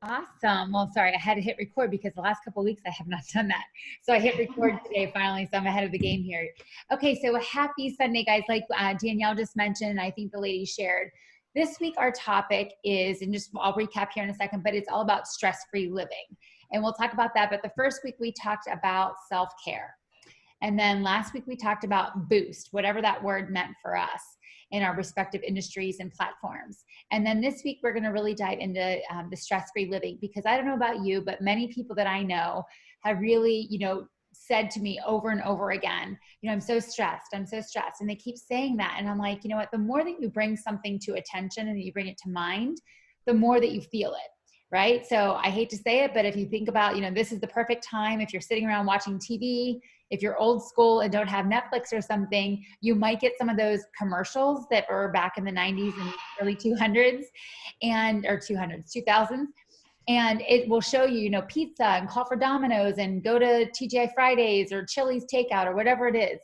Awesome. Well, sorry, I had to hit record because the last couple of weeks I have not done that. So I hit record today finally, so I'm ahead of the game here. Okay, so happy Sunday, guys. Like Danielle just mentioned, I think the lady shared. This week our topic is, and just I'll recap here in a second, but it's all about stress-free living. And we'll talk about that. But the first week we talked about self-care. And then last week we talked about boost, whatever that word meant for us in our respective industries and platforms. And then this week we're going to really dive into the stress-free living, because I don't know about you, but many people that I know have really, said to me over and over again, I'm so stressed. I'm so stressed. And they keep saying that. And I'm like, you know what, the more that you bring something to attention and you bring it to mind, the more that you feel it. Right. So I hate to say it, but if you think about, this is the perfect time. If you're sitting around watching TV, if you're old school and don't have Netflix or something, you might get some of those commercials that were back in the 90s and early 200s or 2000s. And it will show you, pizza and call for Domino's and go to TGI Fridays or Chili's takeout or whatever it is,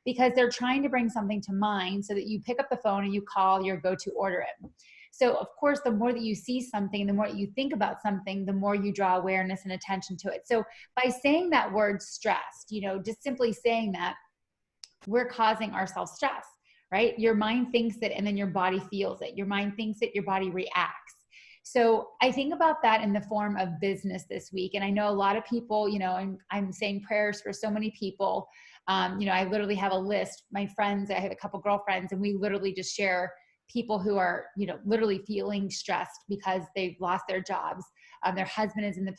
because they're trying to bring something to mind so that you pick up the phone and you call your go-to order it. So of course, the more that you see something, the more you think about something, the more you draw awareness and attention to it. So by saying that word stressed, just simply saying that, we're causing ourselves stress, right? Your mind thinks it and then your body feels it. Your mind thinks it, your body reacts. So I think about that in the form of business this week. And I know a lot of people, and I'm saying prayers for so many people. I literally have a list. My friends, I have a couple girlfriends, and we literally just share people who are, literally feeling stressed because they've lost their jobs. Their husband is in the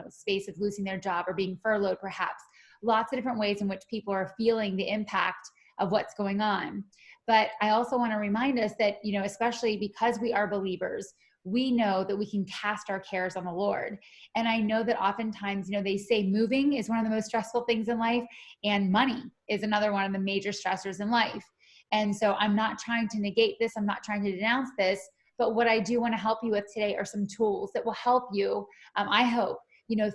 space of losing their job or being furloughed, perhaps. Lots of different ways in which people are feeling the impact of what's going on. But I also want to remind us that, especially because we are believers, we know that we can cast our cares on the Lord. And I know that oftentimes, they say moving is one of the most stressful things in life, and money is another one of the major stressors in life. And so I'm not trying to negate this. I'm not trying to denounce this. But what I do want to help you with today are some tools that will help you, I hope,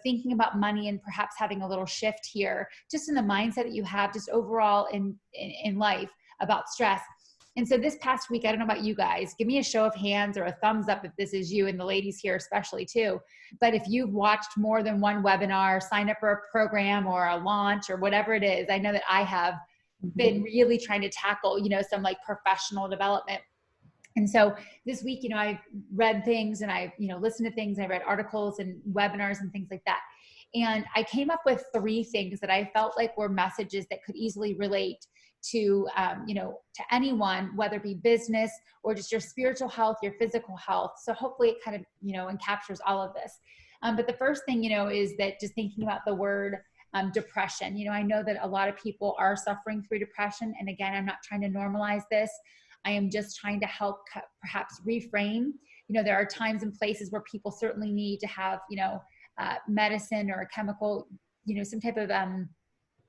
thinking about money and perhaps having a little shift here, just in the mindset that you have just overall in life about stress. And so this past week, I don't know about you guys, give me a show of hands or a thumbs up if this is you, and the ladies here especially too. But if you've watched more than one webinar, signed up for a program or a launch or whatever it is, I know that I have been really trying to tackle, some like professional development. And so this week, I've read things and I've, listened to things, and I read articles and webinars and things like that. And I came up with 3 things that I felt like were messages that could easily relate to, to anyone, whether it be business or just your spiritual health, your physical health. So hopefully it kind of, encaptures all of this. But the first thing, is that just thinking about the word depression. I know that a lot of people are suffering through depression. And again, I'm not trying to normalize this. I am just trying to help perhaps reframe. There are times and places where people certainly need to have, medicine or a chemical, some type of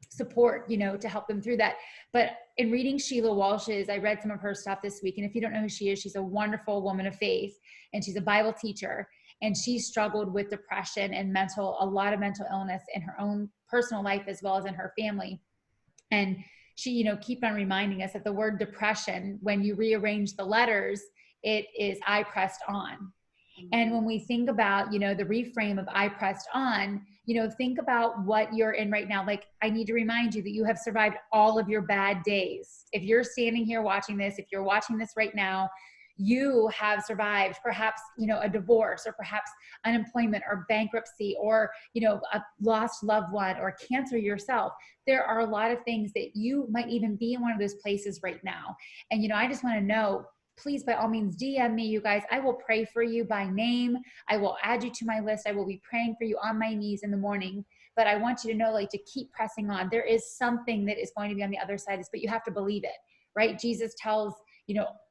support, to help them through that. But in reading Sheila Walsh's, I read some of her stuff this week. And if you don't know who she is, she's a wonderful woman of faith, and she's a Bible teacher. And she struggled with depression and a lot of mental illness in her own personal life as well as in her family. And she, keep on reminding us that the word depression, when you rearrange the letters, it is I pressed on. And when we think about, the reframe of I pressed on, think about what you're in right now. Like, I need to remind you that you have survived all of your bad days. If you're standing here watching this, if you're watching this right now, you have survived perhaps, a divorce, or perhaps unemployment or bankruptcy, or, a lost loved one, or cancer yourself. There are a lot of things that you might even be in one of those places right now. And, I just want to know, please, by all means, DM me, you guys. I will pray for you by name. I will add you to my list. I will be praying for you on my knees in the morning. But I want you to know, to keep pressing on. There is something that is going to be on the other side of this, but you have to believe it, right? Jesus tells,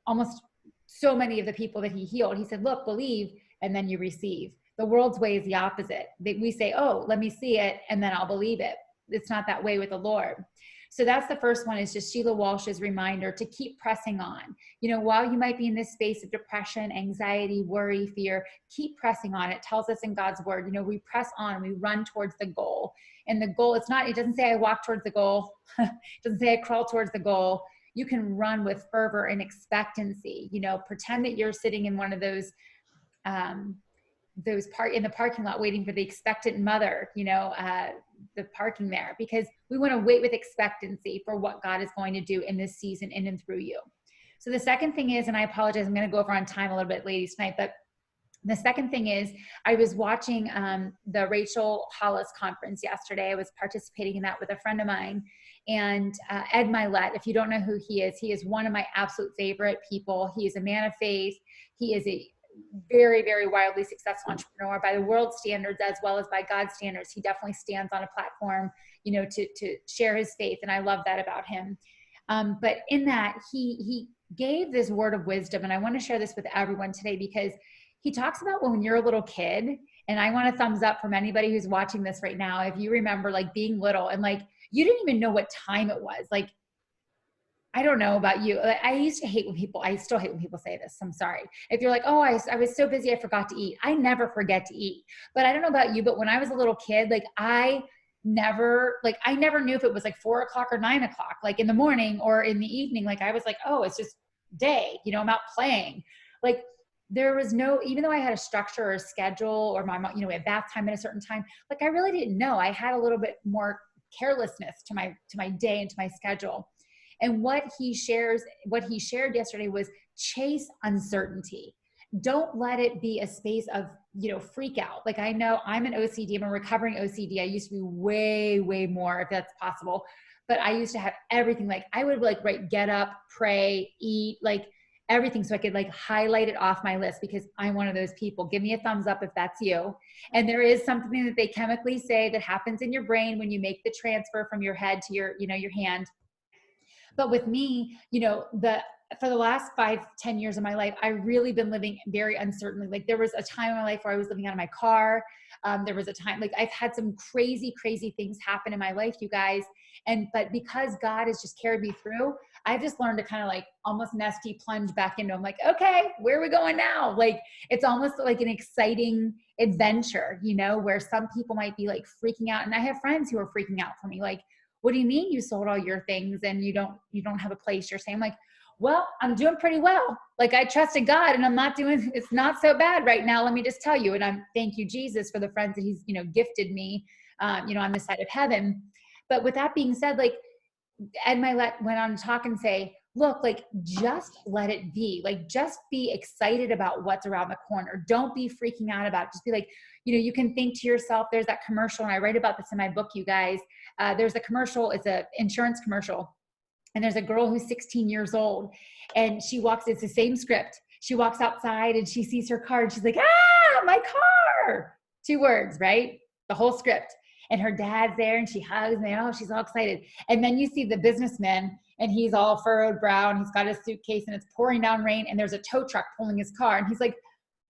almost so many of the people that he healed, he said, look, believe, and then you receive. The world's way is the opposite. We say, oh, let me see it, and then I'll believe it. It's not that way with the Lord. So that's the first one, is just Sheila Walsh's reminder to keep pressing on. While you might be in this space of depression, anxiety, worry, fear, keep pressing on. It tells us in God's word, we press on, we run towards the goal. And the goal, it doesn't say I walk towards the goal. It doesn't say I crawl towards the goal. You can run with fervor and expectancy. Pretend that you're sitting in one of those in the parking lot waiting for the expectant mother, the parking there, because we want to wait with expectancy for what God is going to do in this season in and through you. So the second thing is, and I apologize, I'm going to go over on time a little bit, ladies, tonight, but the second thing is, I was watching the Rachel Hollis conference yesterday. I was participating in that with a friend of mine, and Ed Milet, if you don't know who he is one of my absolute favorite people. He is a man of faith. He is a very, very wildly successful entrepreneur by the world standards as well as by God's standards. He definitely stands on a platform, to share his faith, and I love that about him. But in that, he gave this word of wisdom, and I want to share this with everyone today, because he talks about when you're a little kid, and I want a thumbs up from anybody who's watching this right now. If you remember like being little and like, you didn't even know what time it was. Like, I don't know about you. I used to hate I still hate when people say this. I'm sorry. If you're like, oh, I was so busy, I forgot to eat. I never forget to eat. But I don't know about you, but when I was a little kid, like I never knew if it was like 4 o'clock or 9 o'clock, like in the morning or in the evening. Like I was like, oh, it's just day, I'm out playing. Like there was no, even though I had a structure or a schedule, or my mom, we had bath time at a certain time, like I really didn't know. I had a little bit more carelessness to my day and to my schedule. And what he shared yesterday was chase uncertainty. Don't let it be a space of, freak out. Like I know I'm an OCD, I'm a recovering OCD. I used to be way, way more, if that's possible. But I used to have everything. Like I would get up, pray, eat, like everything. So I could highlight it off my list, because I'm one of those people. Give me a thumbs up if that's you. And there is something that they chemically say that happens in your brain when you make the transfer from your head to your hand. But with me, for the last 5-10 years of my life, I've really been living very uncertainly. Like there was a time in my life where I was living out of my car. There was a time, I've had some crazy, crazy things happen in my life, you guys. But because God has just carried me through, I've just learned to kind of almost nesty plunge back into, I'm like, okay, where are we going now? Like, it's almost like an exciting adventure, where some people might be freaking out. And I have friends who are freaking out for me. Like, what do you mean you sold all your things and you don't have a place? You're saying, well, I'm doing pretty well. I trusted God and it's not so bad right now. Let me just tell you. And thank you, Jesus, for the friends that he's, gifted me, on this side of heaven. But with that being said, Ed Milet went on to talk and say, look, just let it be. Just be excited about what's around the corner. Don't be freaking out about it. Just be you can think to yourself, there's that commercial, and I write about this in my book, you guys. There's a commercial, it's an insurance commercial. And there's a girl who's 16 years old, and it's the same script. She walks outside and she sees her car and she's like, my car. 2 words, right? The whole script. And her dad's there and she hugs and she's all excited. And then you see the businessman and he's all furrowed brow and he's got his suitcase and it's pouring down rain and there's a tow truck pulling his car. And he's like,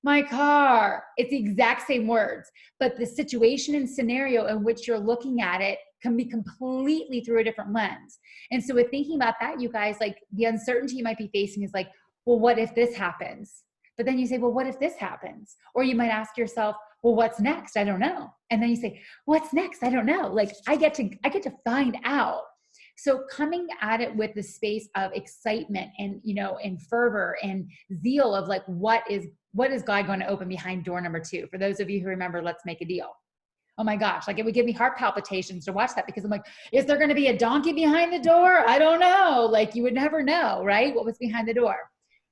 my car. It's the exact same words, but the situation and scenario in which you're looking at it can be completely through a different lens. And so with thinking about that, you guys, the uncertainty you might be facing is well, what if this happens? But then you say, well, what if this happens? Or you might ask yourself, well, what's next? I don't know. And then you say, what's next? I don't know. I get to find out. So coming at it with the space of excitement and, and fervor and zeal of what is God going to open behind door number 2? For those of you who remember, Let's Make a Deal. Oh my gosh. It would give me heart palpitations to watch that, because I'm like, is there going to be a donkey behind the door? I don't know. You would never know, right? What was behind the door.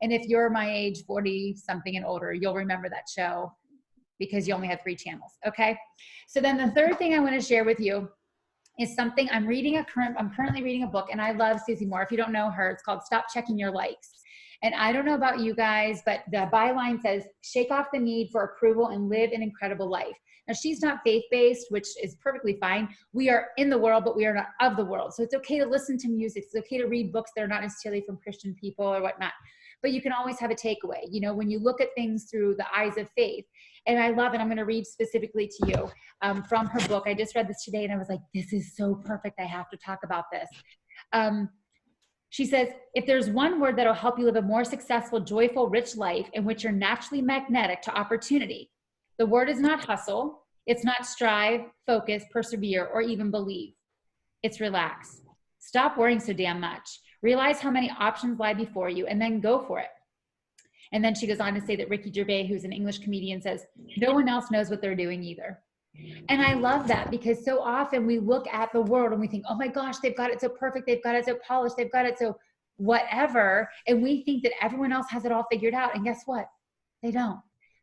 And if you're my age, 40 something and older, you'll remember that show because you only had 3 channels. Okay. So then the third thing I want to share with you is something I'm currently reading a book, and I love Susie Moore. If you don't know her, it's called Stop Checking Your Likes. And I don't know about you guys, but the byline says, shake off the need for approval and live an incredible life. Now, she's not faith-based, which is perfectly fine. We are in the world, but we are not of the world. So it's okay to listen to music. It's okay to read books that are not necessarily from Christian people or whatnot. But you can always have a takeaway, when you look at things through the eyes of faith. And I love it. I'm going to read specifically to you from her book. I just read this today and I was like, this is so perfect. I have to talk about this. She says, if there's one word that'll help you live a more successful, joyful, rich life in which you're naturally magnetic to opportunity, the word is not hustle. It's not strive, focus, persevere, or even believe. It's relax. Stop worrying so damn much. Realize how many options lie before you and then go for it. And then she goes on to say that Ricky Gervais, who's an English comedian, says, no one else knows what they're doing either. And I love that, because so often we look at the world and we think, oh my gosh, they've got it so perfect. They've got it so polished. They've got it so whatever. And we think that everyone else has it all figured out. And guess what? They don't.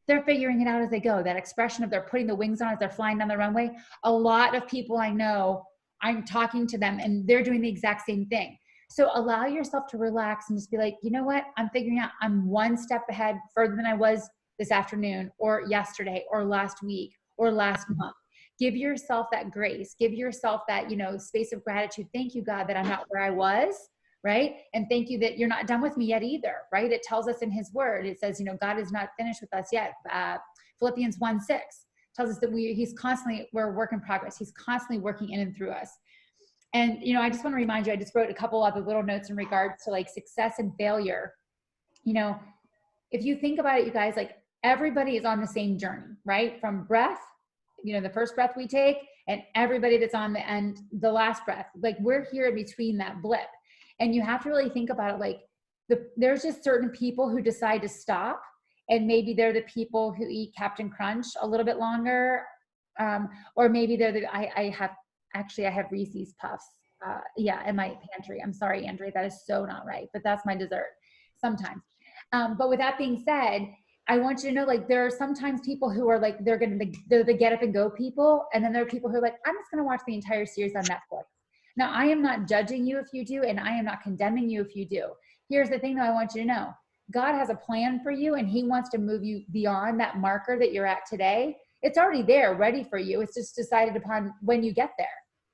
They're figuring it out as they go. That expression of they're putting the wings on as they're flying down the runway. A lot of people I know, I'm talking to them and they're doing the exact same thing. So allow yourself to relax and just be like, you know what? I'm figuring out I'm one step ahead further than I was this afternoon or yesterday or last week or last month. Give yourself that grace. Give yourself that, space of gratitude. Thank you, God, that I'm not where I was, right? And thank you that you're not done with me yet either, right? It tells us in his word, it says, God is not finished with us yet. Philippians 1:6 tells us that we're a work in progress. He's constantly working in and through us. And, I just want to remind you, I just wrote a couple of little notes in regards to like success and failure. If you think about it, you guys, like everybody is on the same journey, right? From breath, the first breath we take, and everybody that's on the end, the last breath, like we're here in between that blip. And you have to really think about it. Like there's just certain people who decide to stop, and maybe they're the people who eat Captain Crunch a little bit longer. Or maybe they're I have Reese's Puffs, in my pantry. I'm sorry, Andrea, that is so not right, but that's my dessert sometimes. But with that being said, I want you to know, like, there are sometimes people who are like, they're the get up and go people. And then there are people who are like, I'm just going to watch the entire series on Netflix. Now, I am not judging you if you do, and I am not condemning you if you do. Here's the thing though, I want you to know, God has a plan for you, and he wants to move you beyond that marker that you're at today. It's already there, ready for you. It's just decided upon when you get there,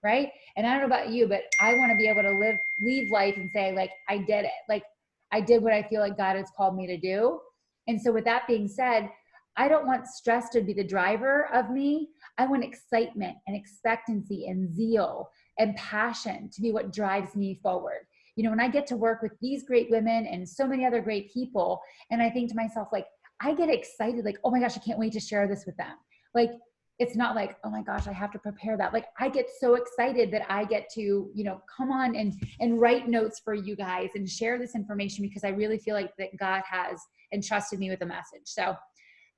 right? And I don't know about you, but I want to be able to leave life and say, like, I did it. Like, I did what I feel like God has called me to do. And so with that being said, I don't want stress to be the driver of me. I want excitement and expectancy and zeal and passion to be what drives me forward. When I get to work with these great women and so many other great people, and I think to myself, like, I get excited, like, oh my gosh, I can't wait to share this with them. Like, it's not like, oh my gosh, I have to prepare that. Like, I get so excited that I get to, come on and write notes for you guys and share this information, because I really feel like that God has entrusted me with a message. So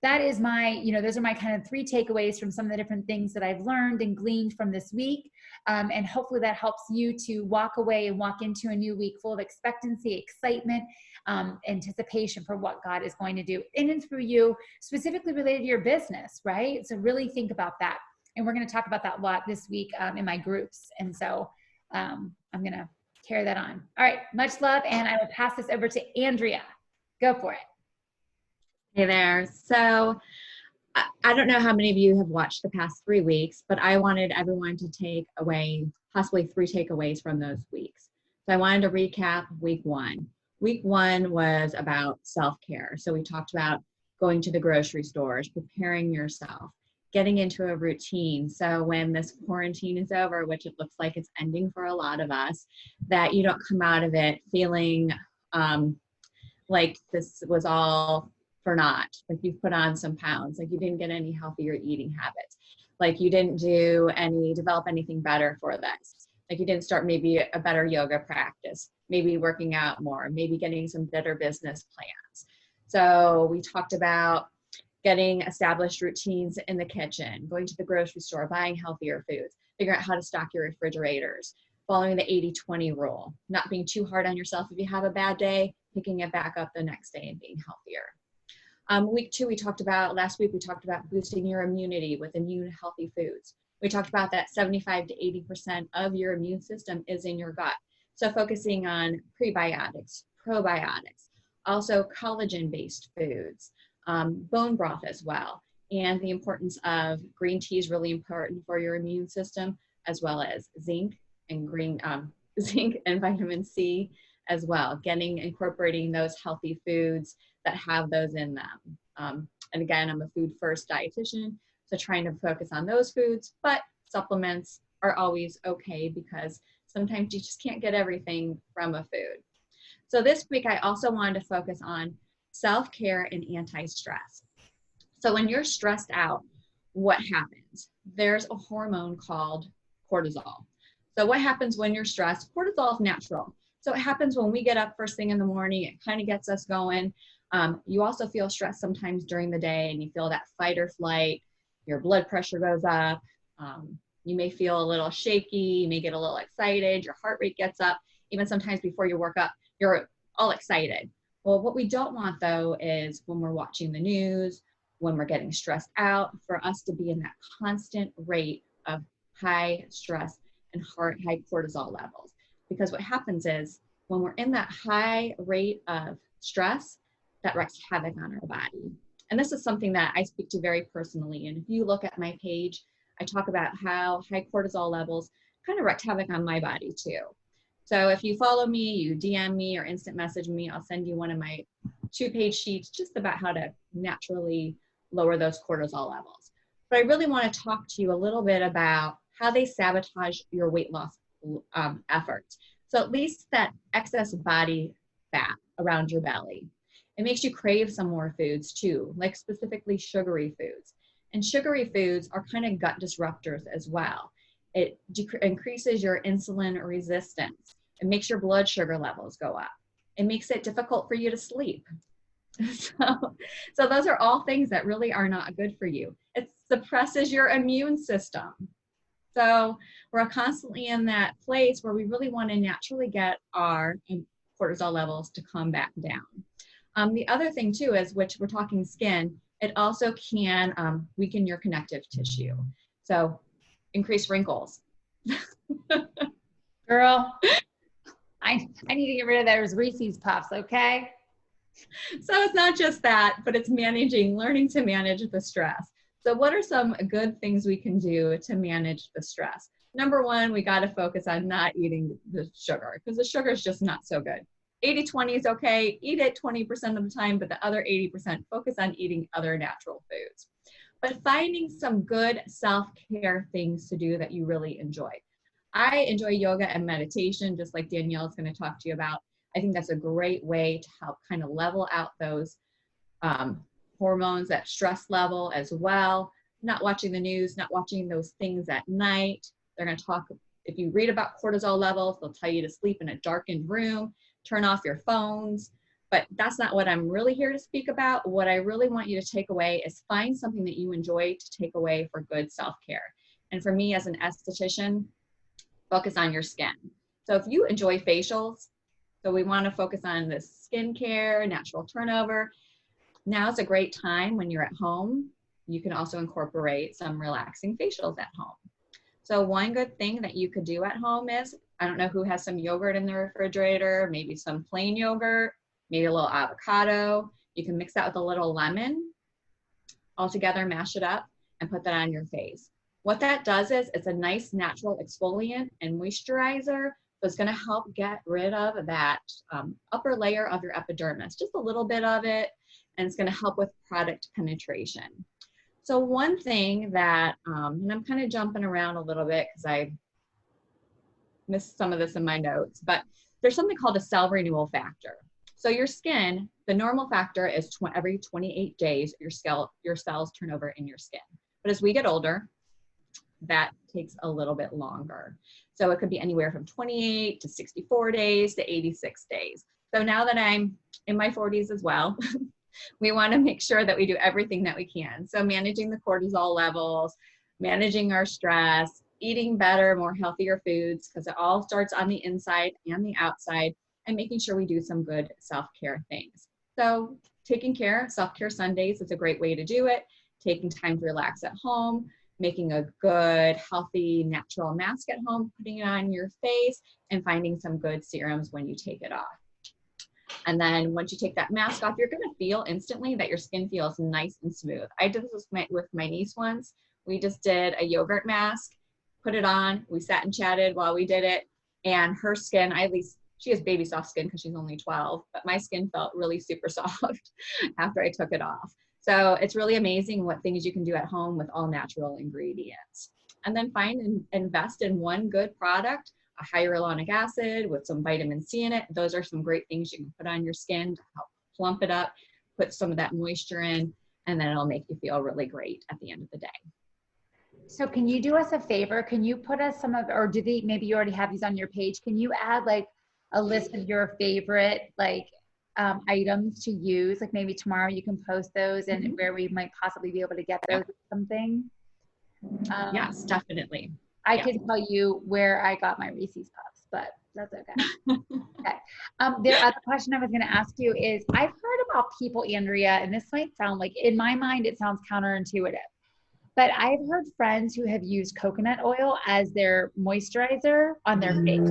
that is my, those are my kind of 3 takeaways from some of the different things that I've learned and gleaned from this week. And hopefully that helps you to walk away and walk into a new week full of expectancy, excitement, anticipation for what God is going to do in and through you, specifically related to your business, right? So really think about that. And we're going to talk about that a lot this week in my groups. And so I'm going to carry that on. All right. Much love. And I will pass this over to Andrea. Go for it. Hey there. So I don't know how many of you have watched the past 3 weeks, but I wanted everyone to take away possibly 3 takeaways from those weeks. So I wanted to recap week 1. Week 1 was about self-care. So we talked about going to the grocery stores, preparing yourself, getting into a routine. So when this quarantine is over, which it looks like it's ending for a lot of us, that you don't come out of it feeling like this was all for naught, like you've put on some pounds, like you didn't get any healthier eating habits, like you didn't develop anything better for this, like you didn't start maybe a better yoga practice, maybe working out more, maybe getting some better business plans. So we talked about getting established routines in the kitchen, going to the grocery store, buying healthier foods, figuring out how to stock your refrigerators, following the 80-20 rule, not being too hard on yourself if you have a bad day, picking it back up the next day and being healthier. Week 2, last week we talked about boosting your immunity with immune healthy foods. We talked about that 75 to 80% of your immune system is in your gut. So focusing on prebiotics, probiotics, also collagen-based foods, bone broth as well. And the importance of green tea is really important for your immune system, as well as zinc and zinc and vitamin C as well. Incorporating those healthy foods that have those in them. And again, I'm a food first dietitian, so trying to focus on those foods, but supplements are always okay because sometimes you just can't get everything from a food. So this week, I also wanted to focus on self-care and anti-stress. So when you're stressed out, what happens? There's a hormone called cortisol. So what happens when you're stressed? Cortisol is natural. So it happens when we get up first thing in the morning, it kind of gets us going. You also feel stress sometimes during the day, and you feel that fight or flight. Your blood pressure goes up. You may feel a little shaky. You may get a little excited. Your heart rate gets up. Even sometimes before you work up, you're all excited. Well, what we don't want though is when we're watching the news, when we're getting stressed out, for us to be in that constant rate of high stress and high cortisol levels. Because what happens is when we're in that high rate of stress, that wreaks havoc on our body. And this is something that I speak to very personally. And if you look at my page, I talk about how high cortisol levels kind of wreaked havoc on my body too. So if you follow me, you DM me or instant message me, I'll send you one of my 2-page sheets just about how to naturally lower those cortisol levels. But I really want to talk to you a little bit about how they sabotage your weight loss efforts. So at least that excess body fat around your belly. It makes you crave some more foods too, like specifically sugary foods. And sugary foods are kind of gut disruptors as well. It increases your insulin resistance. It makes your blood sugar levels go up. It makes it difficult for you to sleep. So those are all things that really are not good for you. It suppresses your immune system. So we're constantly in that place where we really want to naturally get our cortisol levels to come back down. The other thing too is, which we're talking skin, it also can weaken your connective tissue. So increase wrinkles. Girl, I need to get rid of those Reese's Puffs, okay? So it's not just that, but it's learning to manage the stress. So what are some good things we can do to manage the stress? Number one, we got to focus on not eating the sugar, because the sugar is just not so good. 80-20 is okay. Eat it 20% of the time, but the other 80%, focus on eating other natural foods. But finding some good self-care things to do that you really enjoy. I enjoy yoga and meditation, just like Danielle is going to talk to you about. I think that's a great way to help kind of level out those hormones, that stress level as well. Not watching the news, not watching those things at night. They're going to talk, if you read about cortisol levels, they'll tell you to sleep in a darkened room, turn off your phones. But that's not what I'm really here to speak about. What I really want you to take away is find something that you enjoy to take away for good self-care. And for me as an esthetician, focus on your skin. So if you enjoy facials, so we want to focus on this skincare, natural turnover. Now's a great time when you're at home. You can also incorporate some relaxing facials at home. So one good thing that you could do at home is, I don't know who has some yogurt in the refrigerator, maybe some plain yogurt, maybe a little avocado. You can mix that with a little lemon. All together, mash it up and put that on your face. What that does is it's a nice natural exfoliant and moisturizer. So it's going to help get rid of that upper layer of your epidermis, just a little bit of it, and it's going to help with product penetration. So one thing that, and I'm kind of jumping around a little bit because I missed some of this in my notes, but there's something called a cell renewal factor. So your skin, the normal factor is every 28 days, your cells turn over in your skin. But as we get older, that takes a little bit longer. So it could be anywhere from 28 to 64 days to 86 days. So now that I'm in my 40s as well, we want to make sure that we do everything that we can. So managing the cortisol levels, managing our stress, eating better, more healthier foods, because it all starts on the inside and the outside, and making sure we do some good self-care things. So taking care, self-care Sundays is a great way to do it. Taking time to relax at home, making a good, healthy, natural mask at home, putting it on your face, and finding some good serums when you take it off. And then once you take that mask off, you're gonna feel instantly that your skin feels nice and smooth. I did this with my niece once. We just did a yogurt mask, put it on, we sat and chatted while we did it, and her skin, she has baby soft skin because she's only 12, but my skin felt really super soft after I took it off. So it's really amazing what things you can do at home with all natural ingredients. And then find and invest in one good product, a hyaluronic acid with some vitamin C in it. Those are some great things you can put on your skin to help plump it up, put some of that moisture in, and then it'll make you feel really great at the end of the day. So can you do us a favor? Can you put us or maybe you already have these on your page. Can you add like a list of your favorite items to use? Like maybe tomorrow you can post those and where we might possibly be able to get those or something. Yes, definitely. I could tell you where I got my Reese's Puffs, but that's okay. Okay. The other question I was going to ask you is, I've heard about people, Andrea, and this might sound like, in my mind, it sounds counterintuitive, but I've heard friends who have used coconut oil as their moisturizer on their face.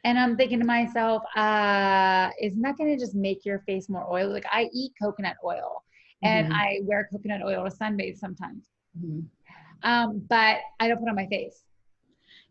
And I'm thinking to myself, isn't that going to just make your face more oily? Like I eat coconut oil and I wear coconut oil to sunbathe sometimes. But I don't put it on my face.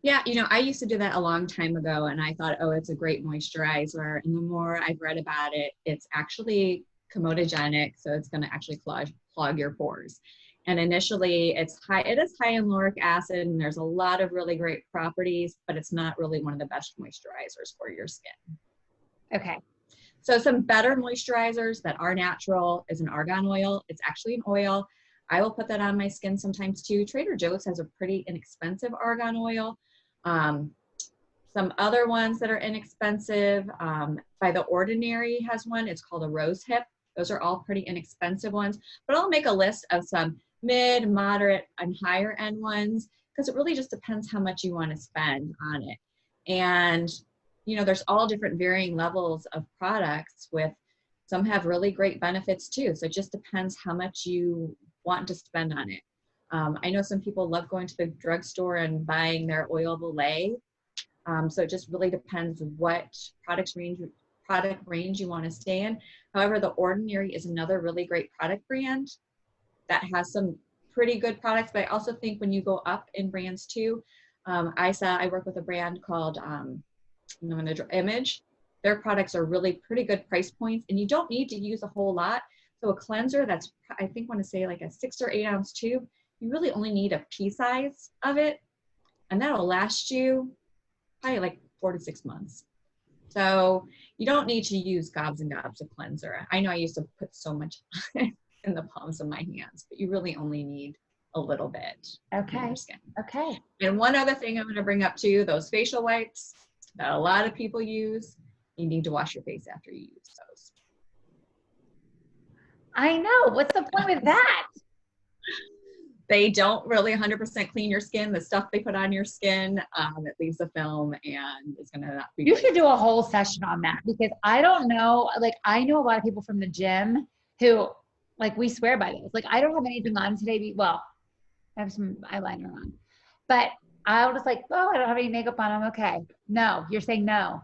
Yeah, you know, I used to do that a long time ago and I thought, oh, it's a great moisturizer. And the more I've read about it, it's actually comedogenic. So it's going to actually clog your pores. And initially it is high in lauric acid and there's a lot of really great properties, but it's not really one of the best moisturizers for your skin. Okay. So some better moisturizers that are natural is an argan oil. It's actually an oil. I will put that on my skin sometimes too. Trader Joe's has a pretty inexpensive argan oil. Some other ones that are inexpensive, By the Ordinary has one. It's called a rose hip. Those are all pretty inexpensive ones, but I'll make a list of some mid, moderate, and higher end ones because it really just depends how much you want to spend on it. And, you know, there's all different varying levels of products with some have really great benefits too. So it just depends how much you want to spend on it. I know some people love going to the drugstore and buying their oil Valet. So it just really depends what product range you want to stay in. However, The Ordinary is another really great product brand that has some pretty good products, but I also think when you go up in brands too, I work with a brand called Image. Their products are really pretty good price points and you don't need to use a whole lot. So a cleanser that's, I think, want to say like a 6 or 8 ounce tube, you really only need a pea size of it and that'll last you probably like 4 to 6 months. So you don't need to use gobs and gobs of cleanser. I know I used to put so much in the palms of my hands, but you really only need a little bit. Okay. On your skin. Okay. And one other thing I'm going to bring up too, those facial wipes that a lot of people use, you need to wash your face after you use those. I know. What's the point with that? They don't really 100% clean your skin. The stuff they put on your skin, it leaves a film and it's going to not be. You should do a whole session on that because I don't know. Like I know a lot of people from the gym who like we swear by this. Like I don't have anything on today. Well, I have some eyeliner on, but I'll just like, oh, I don't have any makeup on. I'm okay. No, you're saying no.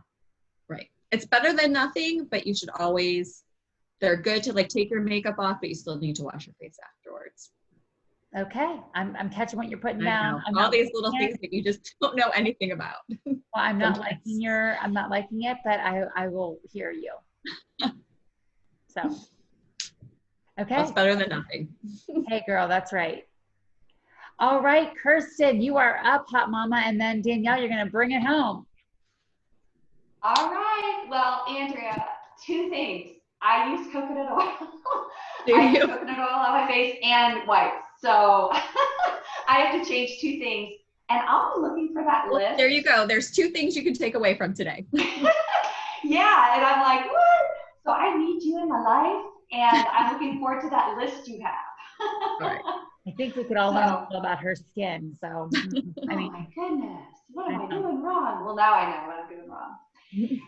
Right. It's better than nothing, but you should always, they're good to like take your makeup off, but you still need to wash your face afterwards. Okay. I'm catching what you're putting down. All these little things that you just don't know anything about. Well, I'm not liking it, but I will hear you. So, okay. That's better than nothing. Hey girl, that's right. All right, Kirsten, you are up, hot mama. And then Danielle, you're going to bring it home. All right. Well, Andrea, 2 things. I use coconut oil. I use coconut oil on my face and wipes. So I have to change 2 things. And I'll be looking for that list. There you go. There's 2 things you can take away from today. Yeah. And I'm like, what? So I need you in my life. And I'm looking forward to that list you have. All right. I think we could all learn a little about her skin. So, I mean, oh my goodness. What am I doing wrong? Well, now I know what I'm doing wrong.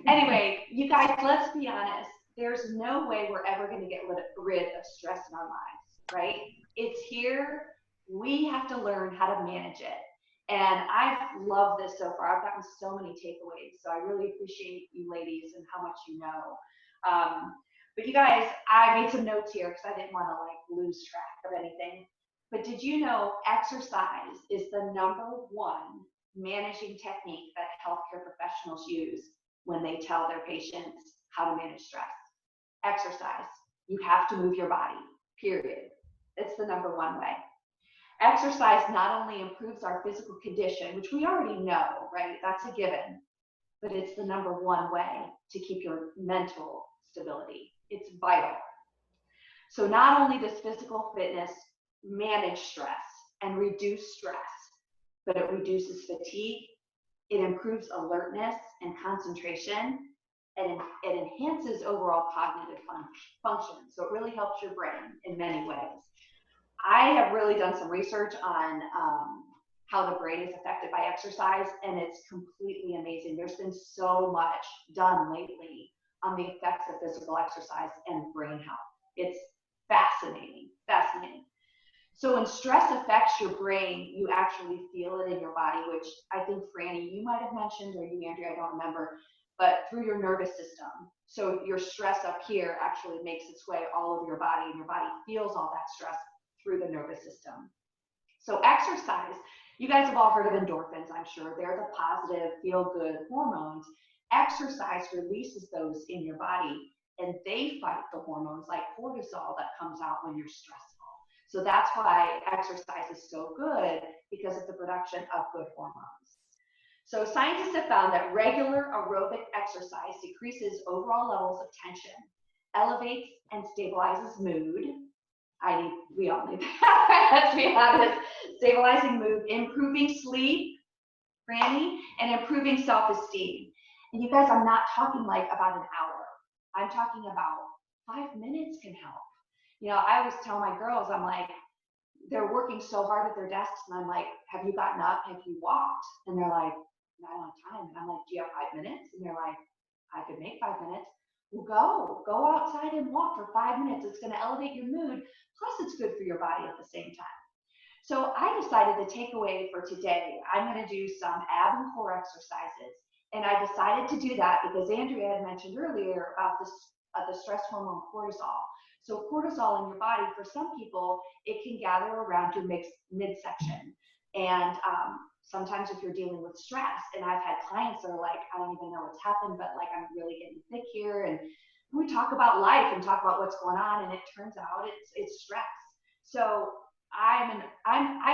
Anyway, you guys, let's be honest. There's no way we're ever going to get rid of stress in our lives, right? It's here. We have to learn how to manage it. And I've loved this so far. I've gotten so many takeaways. So I really appreciate you ladies and how much you know. But you guys, I made some notes here because I didn't want to like lose track of anything. But did you know exercise is the #1 managing technique that healthcare professionals use when they tell their patients how to manage stress? Exercise. You have to move your body, period. It's the #1 way. Exercise not only improves our physical condition, which we already know, right? That's a given, but it's the #1 way to keep your mental stability. It's vital. So not only does physical fitness manage stress and reduce stress, but it reduces fatigue, it improves alertness and concentration, and it enhances overall cognitive function. So it really helps your brain in many ways. I have really done some research on how the brain is affected by exercise, and it's completely amazing. There's been so much done lately on the effects of physical exercise and brain health. It's fascinating, fascinating. So when stress affects your brain, you actually feel it in your body, which I think, Frannie, you might have mentioned, or you, Andrea, I don't remember, but through your nervous system. So your stress up here actually makes its way all over your body, and your body feels all that stress through the nervous system. So exercise, you guys have all heard of endorphins, I'm sure. They're the positive, feel-good hormones. Exercise releases those in your body, and they fight the hormones like cortisol that comes out when you're stressful. So that's why exercise is so good, because of the production of good hormones. So scientists have found that regular aerobic exercise decreases overall levels of tension, elevates and stabilizes mood. We all need that. Let's be honest. Stabilizing mood, improving sleep, Frannie, and improving self-esteem. And you guys, I'm not talking like about an hour. I'm talking about 5 minutes can help. You know, I always tell my girls, I'm like, they're working so hard at their desks, and I'm like, have you gotten up? Have you walked? And they're like, no, I don't have time. And I'm like, do you have 5 minutes? And they're like, I could make 5 minutes. Well, go outside and walk for 5 minutes. It's going to elevate your mood. Plus, it's good for your body at the same time. So I decided the takeaway for today, I'm going to do some ab and core exercises. And I decided to do that because Andrea had mentioned earlier about the stress hormone cortisol. So cortisol in your body, for some people, it can gather around your midsection. And sometimes if you're dealing with stress, and I've had clients that are like, I don't even know what's happened, but like I'm really getting thick here. And we talk about life and talk about what's going on, and it turns out it's stress. So I'm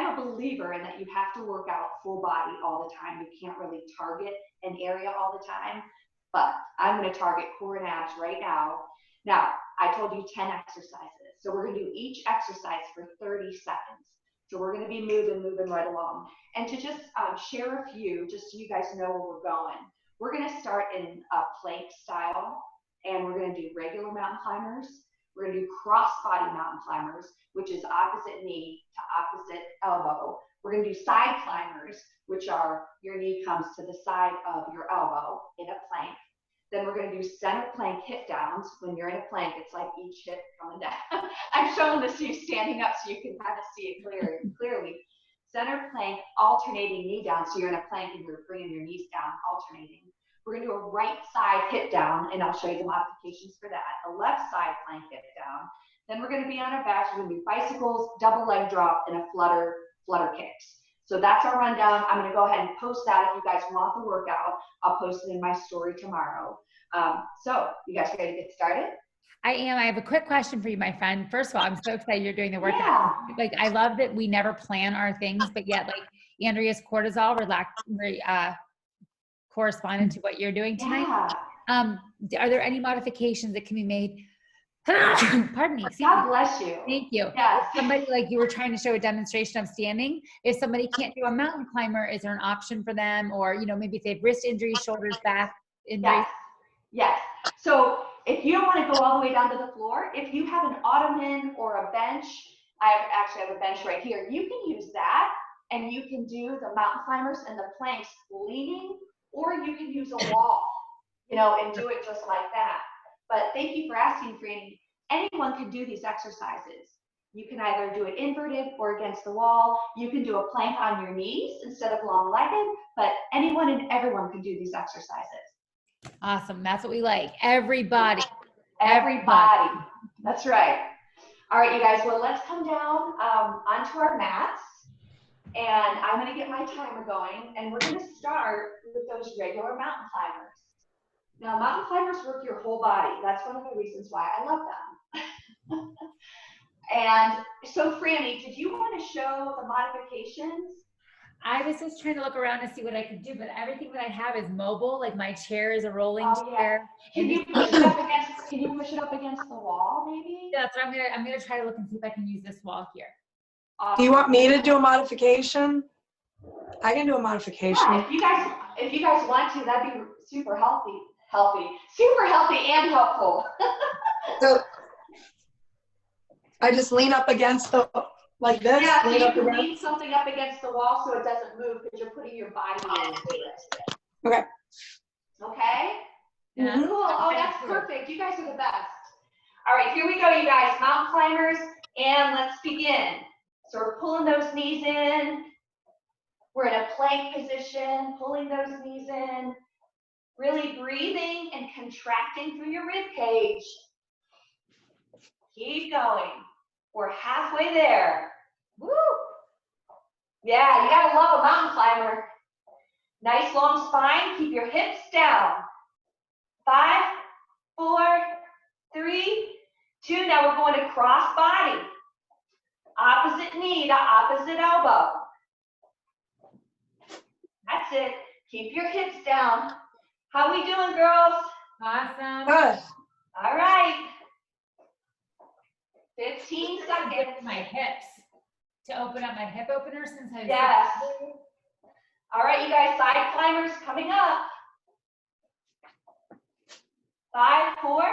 a believer in that you have to work out full body all the time. You can't really target an area all the time, but I'm going to target core and abs right now. Now, I told you 10 exercises. So we're going to do each exercise for 30 seconds. So we're going to be moving right along. And to just share a few, just so you guys know where we're going. We're going to start in a plank style, and we're going to do regular mountain climbers. We're going to do cross-body mountain climbers, which is opposite knee to opposite elbow. We're going to do side climbers, which are your knee comes to the side of your elbow in a plank. Then we're going to do center plank hip downs. When you're in a plank, it's like each hip coming down. I'm showing this to you standing up so you can kind of see it clearly. Center plank, alternating knee down. So you're in a plank and you're bringing your knees down, alternating. We're going to do a right side hip down, and I'll show you the modifications for that. A left side plank hip down. Then we're going to be on our backs. We're going to do bicycles, double leg drop, and a flutter kicks. So that's our rundown. I'm going to go ahead and post that. If you guys want the workout, I'll post it in my story tomorrow. So you guys ready to get started? I am. I have a quick question for you, my friend. First of all, I'm so excited you're doing the workout. Yeah. Like, I love that we never plan our things, but yet, like, Andrea's cortisol corresponded to what you're doing tonight. Yeah. Are there any modifications that can be made? Pardon me. God bless you. Thank you. Yes. Somebody, like you were trying to show a demonstration of standing. If somebody can't do a mountain climber, is there an option for them? Or, you know, maybe if they have wrist injuries, shoulders, back injuries? Yes. So if you don't want to go all the way down to the floor, if you have an ottoman or a bench, I actually have a bench right here. You can use that, and you can do the mountain climbers and the planks leaning, or you can use a wall, you know, and do it just like that. But thank you for asking, Frannie. Anyone can do these exercises. You can either do it inverted or against the wall. You can do a plank on your knees instead of long-legged, but anyone and everyone can do these exercises. Awesome. That's what we like. Everybody. That's right. All right, you guys. Well, let's come down onto our mats. And I'm going to get my timer going. And we're going to start with those regular mountain climbers. Now, mountain climbers work your whole body. That's one of the reasons why I love them. And so, Frannie, did you want to show the modifications? I was just trying to look around to see what I could do, but everything that I have is mobile. Like my chair is a rolling chair. Can you push it up against the wall, maybe? Yeah, that's what I'm gonna try to look and see if I can use this wall here. Do you want me to do a modification? I can do a modification. Yeah, if you guys want to, that'd be super Healthy, super healthy and helpful. So I just lean up against the, like this? Yeah, so lean you up can against. lean something up against the wall so it doesn't move because you're putting your body into it. Okay. Okay? Yeah. Mhm. Cool. Oh, that's perfect. You guys are the best. All right, here we go, you guys. Mountain climbers, and let's begin. So we're pulling those knees in. We're in a plank position, pulling those knees in. Really breathing and contracting through your rib cage. Keep going. We're halfway there. Woo! Yeah, you gotta love a mountain climber. Nice long spine. Keep your hips down. 5, 4, 3, 2. Now we're going to cross body. Opposite knee to opposite elbow. That's it. Keep your hips down. How we doing, girls? Awesome. Good. All right. 15 seconds. My hips to open up my hip opener since I. Yes. All right, you guys, side climbers coming up. 5, 4,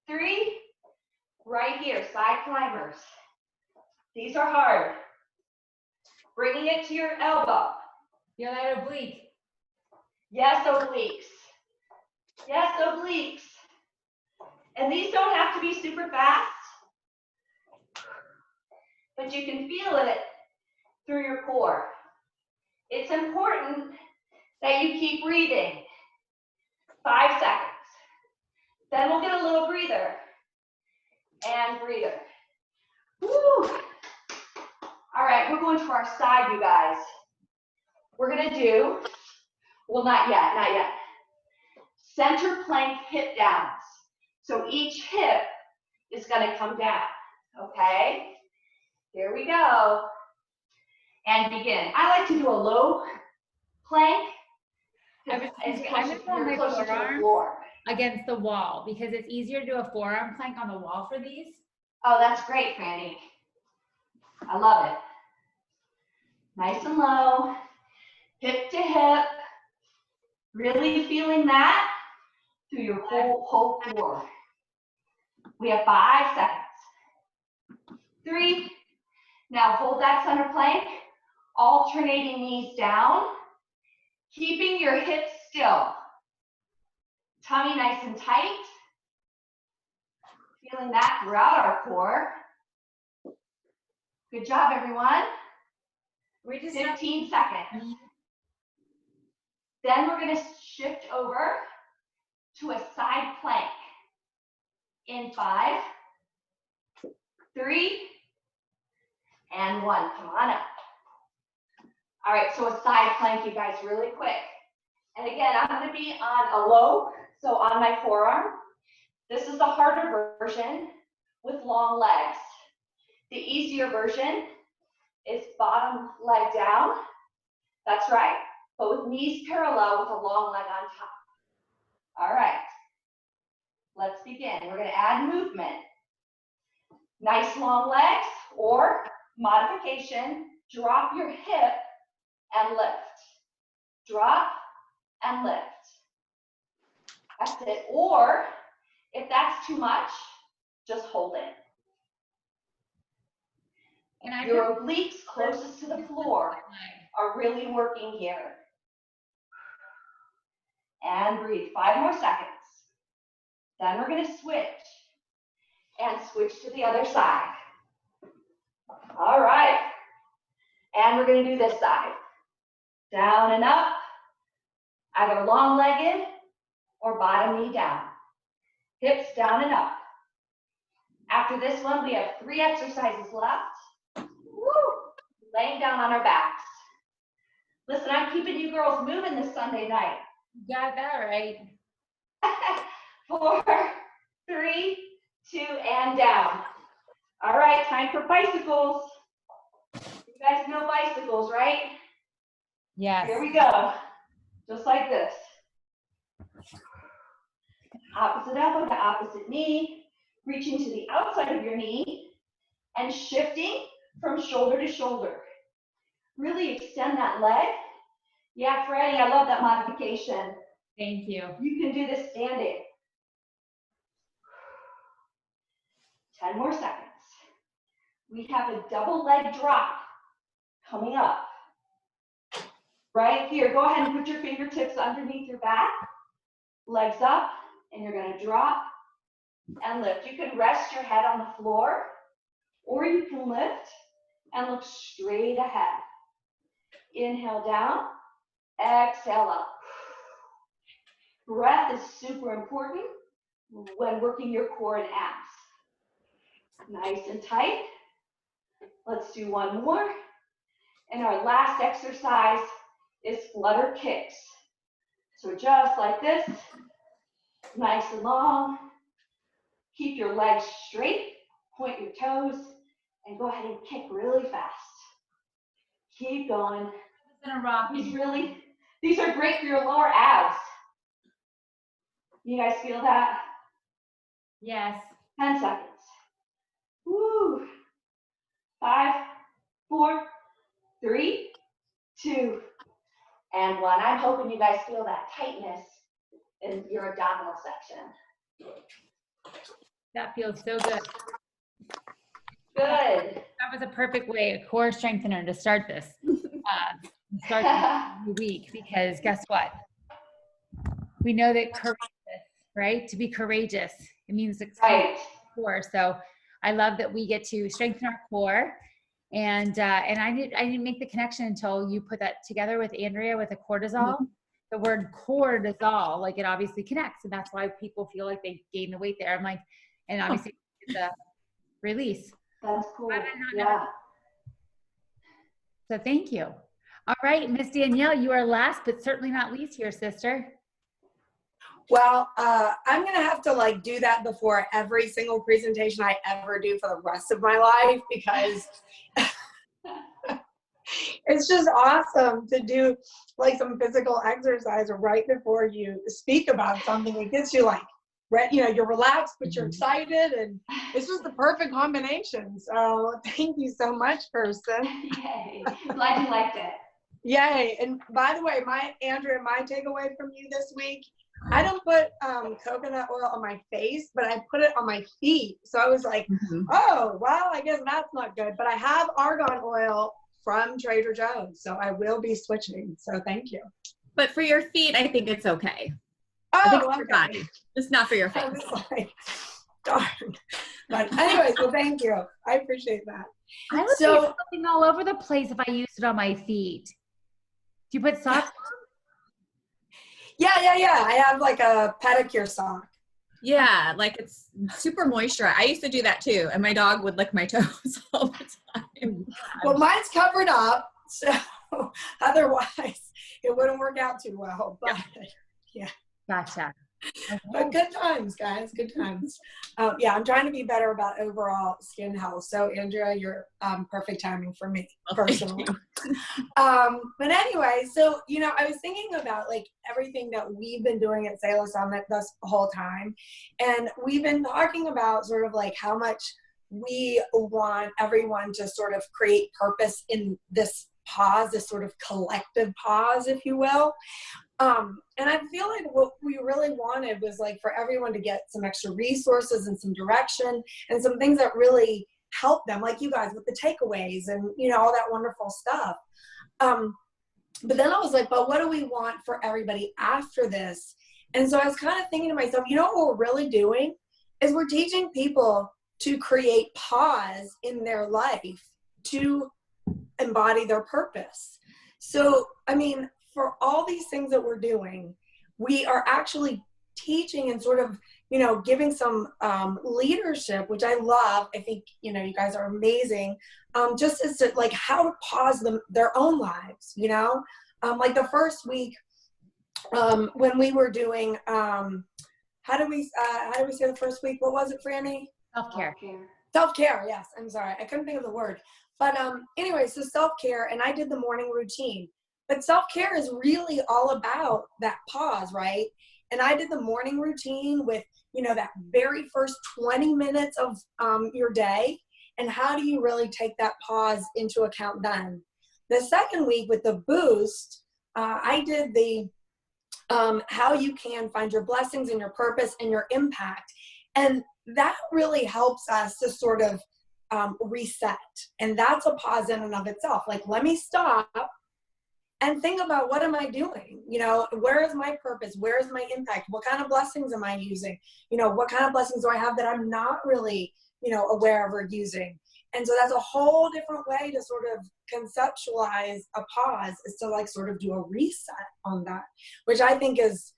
3. Right here, side climbers. These are hard. Bringing it to your elbow. Feel that oblique. Yes, obliques. Yes, obliques. And these don't have to be super fast, but you can feel it through your core. It's important that you keep breathing. 5 seconds. Then we'll get a little breather. And breather. Woo! All right, we're going to our side, you guys. We're gonna do, well, not yet. Center plank hip downs. So each hip is gonna come down, okay? Here we go. And begin. I like to do a low plank. I'm gonna put my closer to the forearm floor. against the wall because it's easier to do a forearm plank on the wall for these. Oh, that's great, Frannie. I love it. Nice and low, hip to hip. Really feeling that through your whole core. We have 5 seconds. 3. Now hold that center plank, alternating knees down, keeping your hips still. Tummy nice and tight. Feeling that throughout our core. Good job, everyone. We just 15 seconds. Then we're going to shift over to a side plank. In 5, 3, and 1. Come on up. All right, so a side plank, you guys, really quick. And again, I'm going to be on a low, so on my forearm. This is the harder version with long legs. The easier version is bottom leg down. That's right, but with knees parallel with a long leg on top. All right, let's begin. We're going to add movement. Nice long legs, or modification, drop your hip and lift. Drop and lift. That's it. Or if that's too much, just hold it. And Your obliques closest to the floor are really working here. And breathe. 5 more seconds. Then we're going to switch. And switch to the other side. All right. And we're going to do this side. Down and up. Either long-legged or bottom knee down. Hips down and up. After this one, we have 3 exercises left. Woo! Laying down on our backs. Listen, I'm keeping you girls moving this Sunday night. You got that right. 4, 3, 2, and down. All right, time for bicycles. You guys know bicycles, right? Yes. Here we go. Just like this. Opposite elbow to opposite knee. Reaching to the outside of your knee and shifting from shoulder to shoulder. Really extend that leg. Yeah, Frannie, I love that modification. Thank you. You can do this standing. 10 more seconds. We have a double leg drop coming up. Right here, go ahead and put your fingertips underneath your back, legs up, and you're gonna drop and lift. You can rest your head on the floor, or you can lift and look straight ahead. Inhale down, exhale up. Breath is super important when working your core and abs. Nice and tight. Let's do one more. And our last exercise is flutter kicks. So just like this, nice and long. Keep your legs straight, point your toes, and go ahead and kick really fast. Keep going. It's gonna rock. These are great for your lower abs. You guys feel that? Yes. 10 seconds. Woo. 5, 4, 3, 2, and 1. I'm hoping you guys feel that tightness in your abdominal section. That feels so good. Good. That was a perfect way, a core strengthener to start this. New week, because guess what? We know that courageous, right? To be courageous, it means it's right. Core. So I love that we get to strengthen our core. And I didn't make the connection until you put that together with Andrea with the cortisol. Mm-hmm. The word cortisol, like it obviously connects, and that's why people feel like they gain the weight there. I'm like, and obviously the release. That's cool. Yeah. So thank you. All right, Miss Danielle, you are last, but certainly not least here, sister. Well, I'm going to have to do that before every single presentation I ever do for the rest of my life, because it's just awesome to do some physical exercise right before you speak about something. It gets you you're relaxed, but you're excited, and it's just the perfect combination. So thank you so much, Kirsten. Yay. Glad you liked it. Yay. And by the way, Andrea, my takeaway from you this week, I don't put coconut oil on my face, but I put it on my feet. So I was like, oh, well, I guess that's not good. But I have argan oil from Trader Joe's, so I will be switching. So thank you. But for your feet, I think it's okay. Oh, I think it's your body, just not for your face. I was like, darn. But anyways, well, thank you. I appreciate that. I would be something all over the place if I used it on my feet. Do you put socks on? Yeah. I have a pedicure sock. Yeah, it's super moisturized. I used to do that too, and my dog would lick my toes all the time. Well, mine's covered up, so otherwise it wouldn't work out too well. But yeah. Gotcha. Okay. But good times, guys. Good times. I'm trying to be better about overall skin health. So, Andrea, you're perfect timing for me personally. But anyway, so, I was thinking about everything that we've been doing at Selah Summit this whole time. And we've been talking about sort of how much we want everyone to sort of create purpose in this pause, this sort of collective pause, if you will. And I feel like what we really wanted was for everyone to get some extra resources and some direction and some things that really help them, like you guys with the takeaways and, all that wonderful stuff. But then I was like, but what do we want for everybody after this? And so I was kind of thinking to myself, what we're really doing is we're teaching people to create pause in their life to embody their purpose. So, for all these things that we're doing, we are actually teaching and sort of, giving some leadership, which I love. I think, you guys are amazing. Just as to how to pause their own lives, the first week when we were doing, how do we say the first week? What was it, Frannie? Self-care. Self-care. Yes. I'm sorry. I couldn't think of the word. But anyway, so self-care, and I did the morning routine. But self-care is really all about that pause, right? And I did the morning routine with, that very first 20 minutes of your day. And how do you really take that pause into account then? The second week with the boost, I did the how you can find your blessings and your purpose and your impact. And that really helps us to sort of reset. And that's a pause in and of itself. Like, let me stop and think about, what am I doing? You know, where is my purpose? Where is my impact? What kind of blessings am I using? You know, what kind of blessings do I have that I'm not really, you know, aware of or using? And so that's a whole different way to sort of conceptualize a pause, is to like sort of do a reset on that, which I think is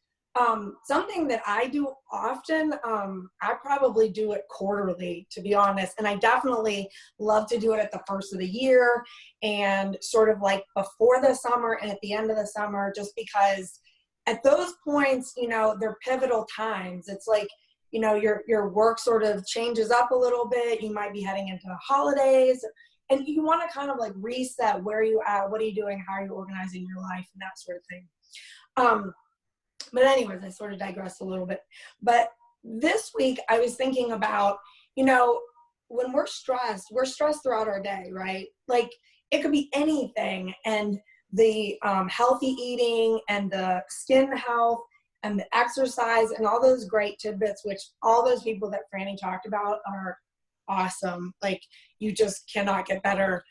something that I do often. I probably do it quarterly, to be honest. And I definitely love to do it at the first of the year and sort of like before the summer and at the end of the summer, just because at those points, you know, they're pivotal times. It's like, you know, your work sort of changes up a little bit. You might be heading into the holidays, and you want to kind of like reset. Where are you at? What are you doing? How are you organizing your life? And that sort of thing. But anyways, I sort of digressed a little bit. But this week I was thinking about, you know, when we're stressed throughout our day, right? Like, it could be anything. And the healthy eating and the skin health and the exercise and all those great tidbits, which all those people that Frannie talked about are awesome. Like, you just cannot get better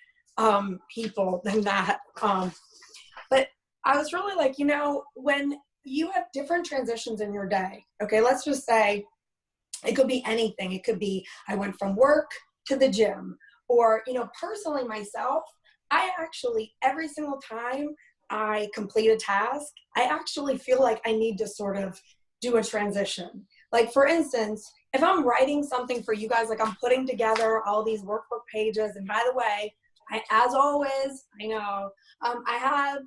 people than that. But I was really like, you know, when you have different transitions in your day, okay, let's just say it could be anything. It could be, I went from work to the gym, or, you know, personally myself, I actually, every single time I complete a task, I actually feel like I need to sort of do a transition. Like, for instance, if I'm writing something for you guys, like I'm putting together all these workbook pages, and by the way, as always, I know, I have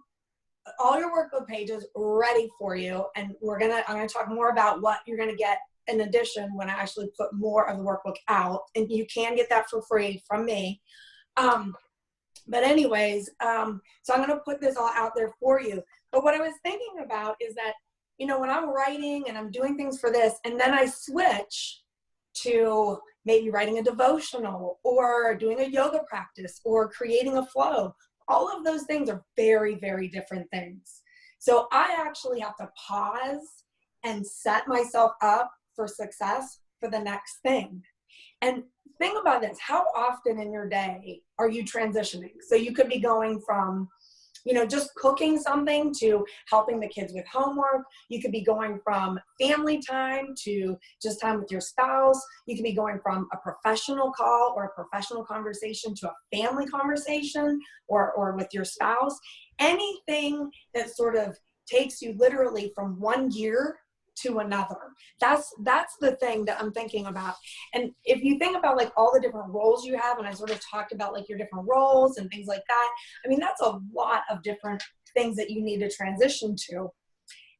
all your workbook pages ready for you, and I'm gonna talk more about what you're gonna get in addition when I actually put more of the workbook out, and you can get that for free from me. But anyways, so I'm going to put this all out there for you. But what I was thinking about is that, you know, when I'm writing and I'm doing things for this, and then I switch to maybe writing a devotional or doing a yoga practice or creating a flow, all of those things are very, very different things. So I actually have to pause and set myself up for success for the next thing. And think about this. How often in your day are you transitioning? So you could be going from, you know, just cooking something to helping the kids with homework. You could be going from family time to just time with your spouse. You could be going from a professional call or a professional conversation to a family conversation or with your spouse. Anything that sort of takes you literally from one gear to another. That's the thing that I'm thinking about. And if you think about like all the different roles you have, and I sort of talked about like your different roles and things like that, I mean, that's a lot of different things that you need to transition to.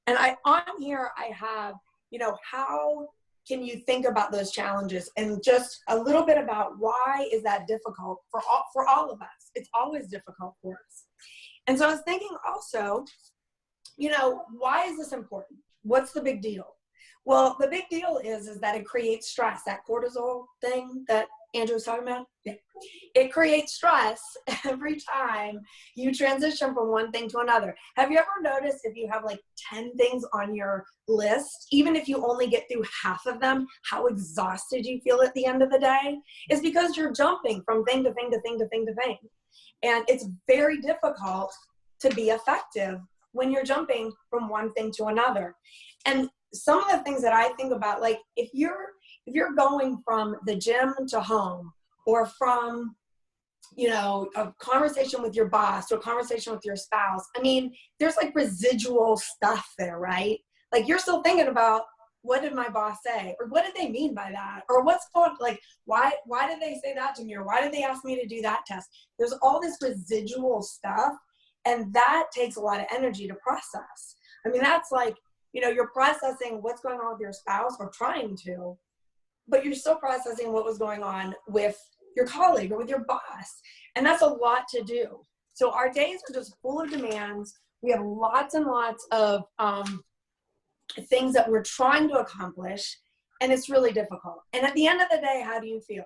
And on here I have, you know, how can you think about those challenges, and just a little bit about why is that difficult for all of us. It's always difficult for us. And so I was thinking also, you know, why is this important? What's the big deal? Well, the big deal is that it creates stress. That cortisol thing that Andrew was talking about, yeah. It creates stress every time you transition from one thing to another. Have you ever noticed if you have like 10 things on your list, even if you only get through half of them, how exhausted you feel at the end of the day? It's because you're jumping from thing to thing to thing to thing to thing. And it's very difficult to be effective when you're jumping from one thing to another. And some of the things that I think about, like if you're going from the gym to home, or from, you know, a conversation with your boss or a conversation with your spouse, I mean, there's like residual stuff there, right? Like you're still thinking about, what did my boss say? Or what did they mean by that? Or what's going, like, why did they say that to me? Or why did they ask me to do that test? There's all this residual stuff. And that takes a lot of energy to process. I mean, that's like, you know, you're processing what's going on with your spouse, or trying to, but you're still processing what was going on with your colleague or with your boss. And that's a lot to do. So our days are just full of demands. We have lots and lots of things that we're trying to accomplish, and it's really difficult. And at the end of the day, how do you feel?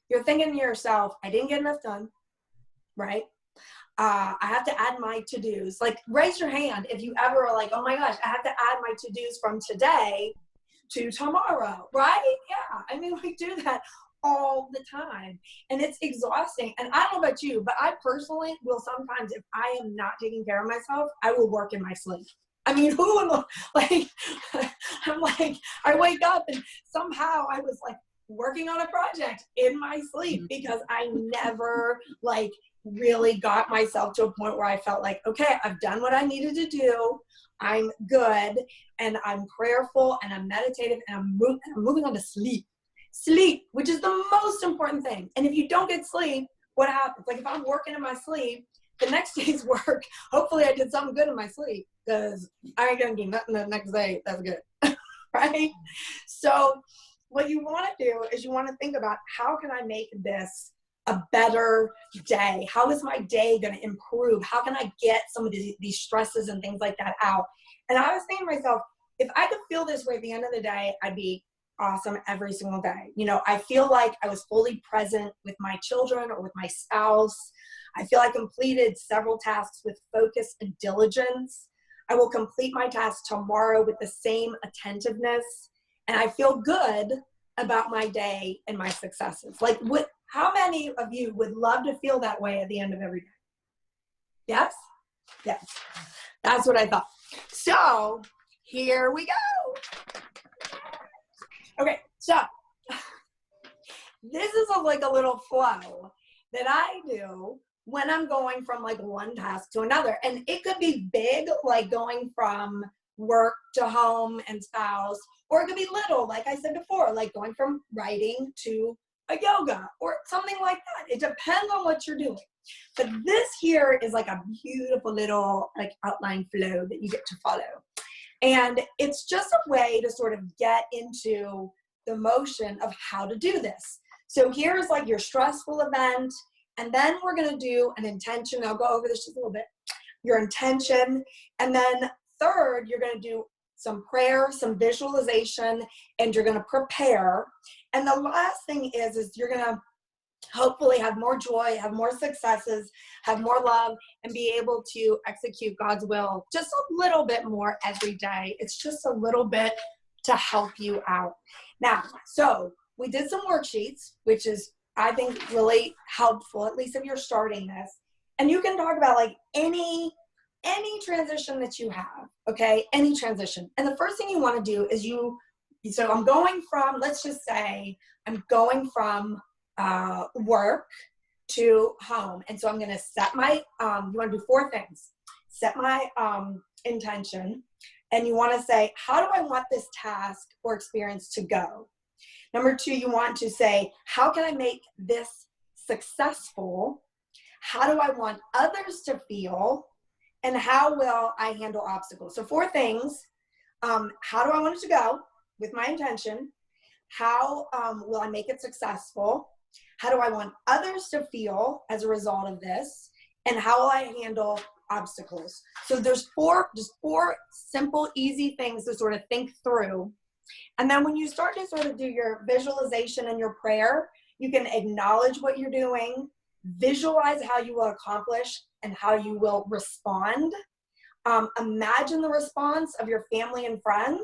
You're thinking to yourself, I didn't get enough done, right? I have to add my to-dos. Like, raise your hand if you ever are like, oh my gosh, I have to add my to-dos from today to tomorrow, right? Yeah, I mean, we do that all the time, and it's exhausting. And I don't know about you, but I personally will sometimes, if I am not taking care of myself, I will work in my sleep. I mean, who in the, like, I'm like, I wake up and somehow I was like working on a project in my sleep because I never like really got myself to a point where I felt like, okay, I've done what I needed to do. I'm good, and I'm prayerful, and I'm meditative, and I'm moving on to sleep. Sleep, which is the most important thing. And if you don't get sleep, what happens? Like, if I'm working in my sleep, the next day's work, hopefully I did something good in my sleep, because I ain't gonna do nothing the next day that's good, right? So what you want to do is you want to think about, how can I make this a better day? How is my day going to improve? How can I get some of these stresses and things like that out? And I was thinking to myself, if I could feel this way at the end of the day, I'd be awesome every single day. You know, I feel like I was fully present with my children or with my spouse. I feel I completed several tasks with focus and diligence. I will complete my task tomorrow with the same attentiveness. And I feel good about my day and my successes. Like, how many of you would love to feel that way at the end of every day? Yes? Yes. That's what I thought. So here we go. Okay, so this is like a little flow that I do when I'm going from like one task to another. And it could be big, like going from work to home and spouse, or it could be little, like I said before, like going from writing to a yoga or something like that. It depends on what you're doing. But this here is like a beautiful little like outline flow that you get to follow. And it's just a way to sort of get into the motion of how to do this. So here's like your stressful event, and then we're going to do an intention. I'll go over this just a little bit. Your intention, and then third, you're going to do some prayer, some visualization, and you're going to prepare. And the last thing is you're going to hopefully have more joy, have more successes, have more love, and be able to execute God's will just a little bit more every day. It's just a little bit to help you out. Now, so we did some worksheets, which is, I think, really helpful, at least if you're starting this. And you can talk about like any transition that you have, okay? Any transition. And the first thing you want to do is so I'm going from, let's just say, I'm going from work to home. And so I'm going to set my, you want to do 4 things. Set my intention. And you want to say, how do I want this task or experience to go? Number 2, you want to say, how can I make this successful? How do I want others to feel? And how will I handle obstacles? So 4 things. How do I want it to go with my intention? How will I make it successful? How do I want others to feel as a result of this? And how will I handle obstacles? So there's 4 simple, easy things to sort of think through. And then when you start to sort of do your visualization and your prayer, you can acknowledge what you're doing, visualize how you will accomplish and how you will respond. Imagine the response of your family and friends.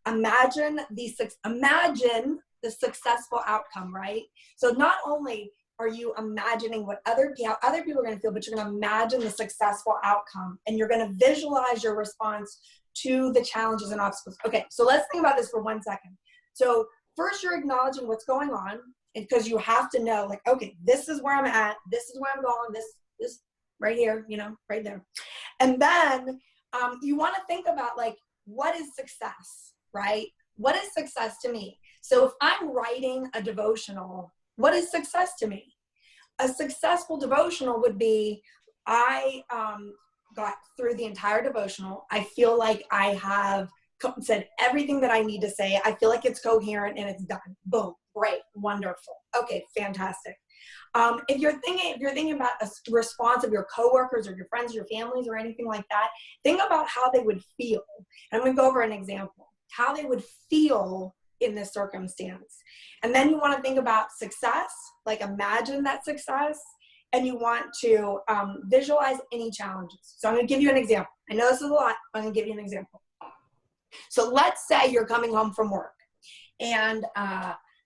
Imagine the successful outcome, right? So not only are you imagining how other people are going to feel, but you're going to imagine the successful outcome, and you're going to visualize your response to the challenges and obstacles. Okay, so let's think about this for 1 second. So first, you're acknowledging what's going on, because you have to know, like, okay, this is where I'm at, this is where I'm going, this right here, right there. And then you want to think about, like, what is success, right? What is success to me? So if I'm writing a devotional, what is success to me? A successful devotional would be, I got through the entire devotional. I feel like I have said everything that I need to say. I feel like it's coherent and it's done. Boom. Great. Wonderful. Okay. Fantastic. If you're thinking about a response of your coworkers or your friends, your families, or anything like that, think about how they would feel. And I'm going to go over an example, how they would feel in this circumstance. And then you want to think about success, like imagine that success. and you want to visualize any challenges. So I'm going to give you an example. I know this is a lot, but I'm going to give you an example. So let's say you're coming home from work, and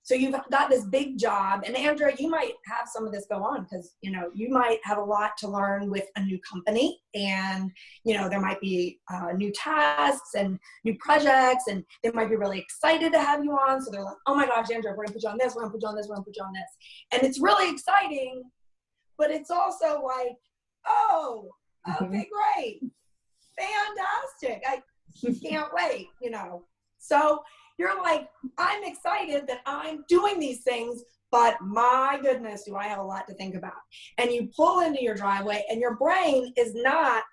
so you've got this big job, and Andrea, you might have some of this go on because, you know, you might have a lot to learn with a new company, and, you know, there might be new tasks and new projects, and they might be really excited to have you on. So they're like, oh my gosh, Andrea, we're gonna put you on this, we're gonna put you on this, we're gonna put you on this. And it's really exciting, but it's also like, oh, okay, great, fantastic. I can't wait, you know. So you're like, I'm excited that I'm doing these things, but my goodness, do I have a lot to think about. And you pull into your driveway and your brain is not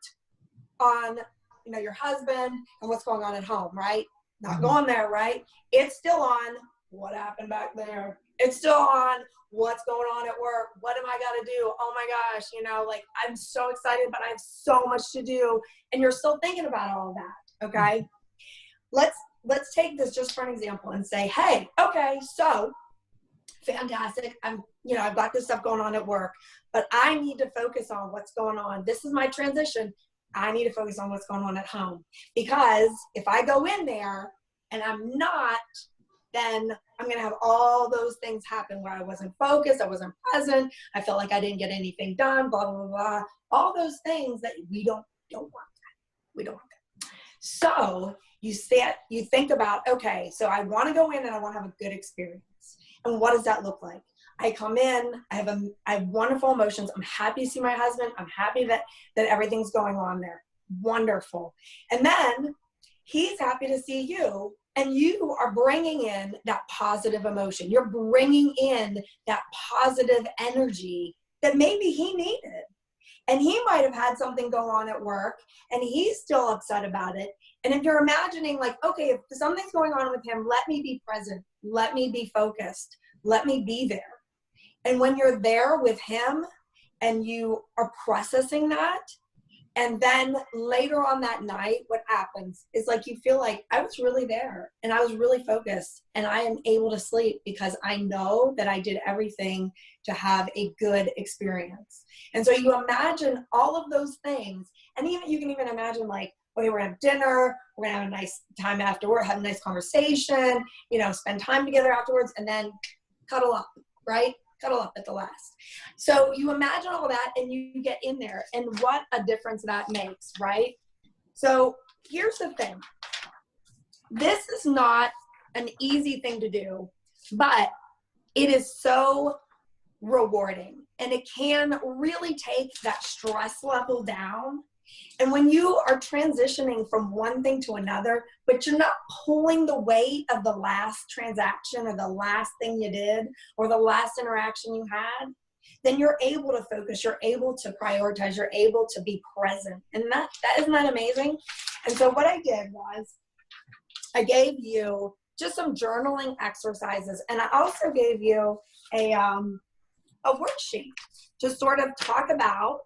on, you know, your husband and what's going on at home, right? Not going there, right? It's still on what happened back there. It's still on what's going on at work. What am I got to do? Oh my gosh, you know, like I'm so excited, but I have so much to do. And you're still thinking about all of that, okay? Let's take this just for an example and say, hey, okay, so fantastic. I've got this stuff going on at work, but I need to focus on what's going on. This is my transition. I need to focus on what's going on at home, because if I go in there and I'm not, then I'm going to have all those things happen where I wasn't focused, I wasn't present, I felt like I didn't get anything done, blah, blah, blah, blah. All those things that we don't want that. We don't want that. So you think about, okay, so I want to go in and I want to have a good experience. And what does that look like? I come in, I have wonderful emotions. I'm happy to see my husband. I'm happy that everything's going on there. Wonderful. And then he's happy to see you, and you are bringing in that positive emotion. You're bringing in that positive energy that maybe he needed. And he might have had something go on at work and he's still upset about it. And if you're imagining like, okay, if something's going on with him, let me be present. Let me be focused. Let me be there. And when you're there with him and you are processing that, and then later on that night, what happens is like you feel like I was really there and I was really focused and I am able to sleep because I know that I did everything to have a good experience. And so you imagine all of those things, and even you can even imagine like, okay, we're gonna have dinner, we're gonna have a nice time afterward, have a nice conversation, spend time together afterwards, and then cuddle up, right? Cuddle up at the last. So you imagine all that and you get in there, and what a difference that makes, right? So here's the thing. This is not an easy thing to do, but it is so rewarding, and it can really take that stress level down. And when you are transitioning from one thing to another, but you're not pulling the weight of the last transaction or the last thing you did or the last interaction you had, then you're able to focus, you're able to prioritize, you're able to be present. And that isn't that amazing? And so what I did was I gave you just some journaling exercises, and I also gave you a worksheet to sort of talk about,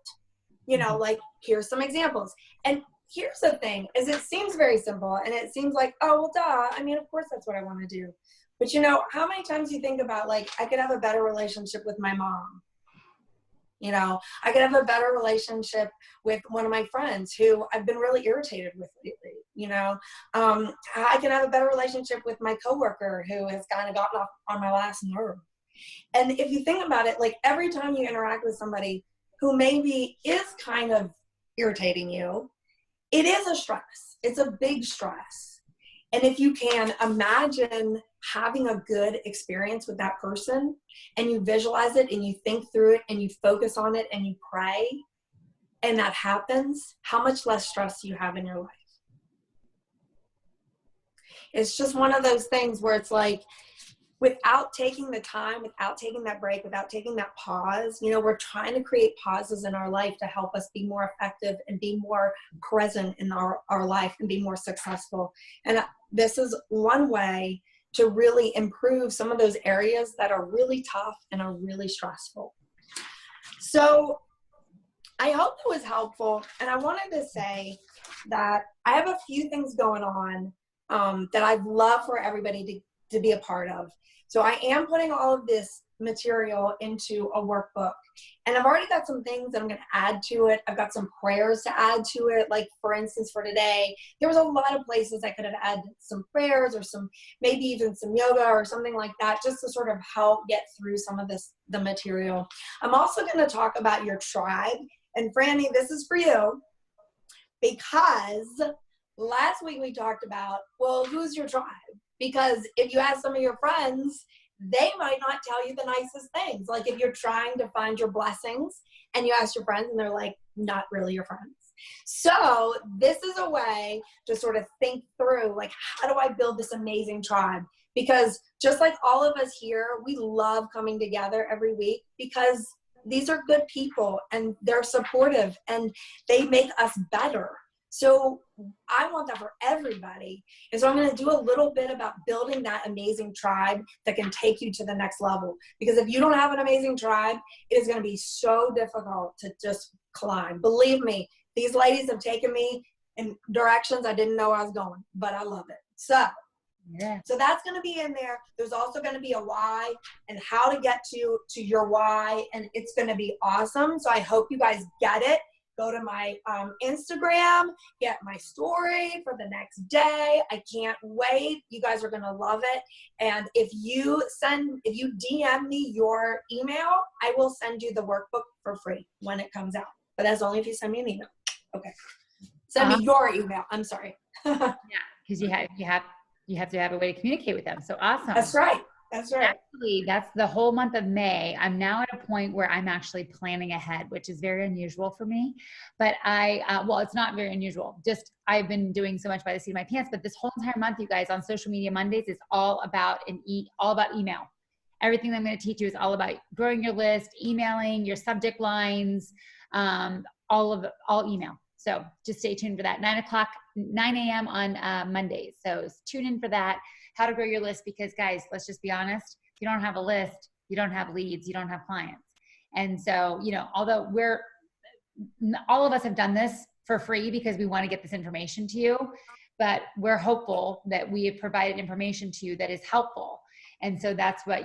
like, here's some examples. And here's the thing, is it seems very simple, and it seems like, oh, well, duh. I mean, of course that's what I want to do. But how many times you think about, like, I could have a better relationship with my mom. I could have a better relationship with one of my friends who I've been really irritated with lately. I can have a better relationship with my coworker who has kind of gotten off on my last nerve. And if you think about it, like, every time you interact with somebody who maybe is kind of irritating you, it is a stress. It's a big stress. And if you can imagine having a good experience with that person, and you visualize it and you think through it and you focus on it and you pray, and that happens, how much less stress do you have in your life? It's just one of those things where it's like, without taking the time, without taking that break, without taking that pause, we're trying to create pauses in our life to help us be more effective and be more present in our life and be more successful. And this is one way to really improve some of those areas that are really tough and are really stressful. So I hope it was helpful. And I wanted to say that I have a few things going on that I'd love for everybody to be a part of. So I am putting all of this material into a workbook. And I've already got some things that I'm going to add to it. I've got some prayers to add to it. Like for instance, for today, there was a lot of places I could have added some prayers or some, maybe even some yoga or something like that, just to sort of help get through some of the material. I'm also going to talk about your tribe. And Frannie, this is for you, because last week we talked about, well, who's your tribe? Because if you ask some of your friends, they might not tell you the nicest things. Like if you're trying to find your blessings and you ask your friends and they're like, not really your friends. So this is a way to sort of think through, like, how do I build this amazing tribe? Because just like all of us here, we love coming together every week because these are good people and they're supportive and they make us better. So I want that for everybody. And so I'm going to do a little bit about building that amazing tribe that can take you to the next level. Because if you don't have an amazing tribe, it is going to be so difficult to just climb. Believe me, these ladies have taken me in directions I didn't know I was going, but I love it. So that's going to be in there. There's also going to be a why and how to get to your why. And it's going to be awesome. So I hope you guys get it. Go to my Instagram, get my story for the next day. I can't wait. You guys are going to love it. And if you DM me your email, I will send you the workbook for free when it comes out. But that's only if you send me an email. Okay. Send me your email. I'm sorry. Yeah, because you have to have a way to communicate with them. So awesome. That's right. That's right. Actually, that's the whole month of May. I'm now at a point where I'm actually planning ahead, which is very unusual for me. But well, it's not very unusual. Just I've been doing so much by the seat of my pants. But this whole entire month, you guys, on Social Media Mondays is all about email. Everything that I'm going to teach you is all about growing your list, emailing, your subject lines, all email. So just stay tuned for that. 9 a.m. on Mondays. So tune in for that. How to grow your list, because guys, let's just be honest. If you don't have a list, you don't have leads, you don't have clients. And so, although all of us have done this for free because we want to get this information to you, but we're hopeful that we have provided information to you that is helpful. And so that's what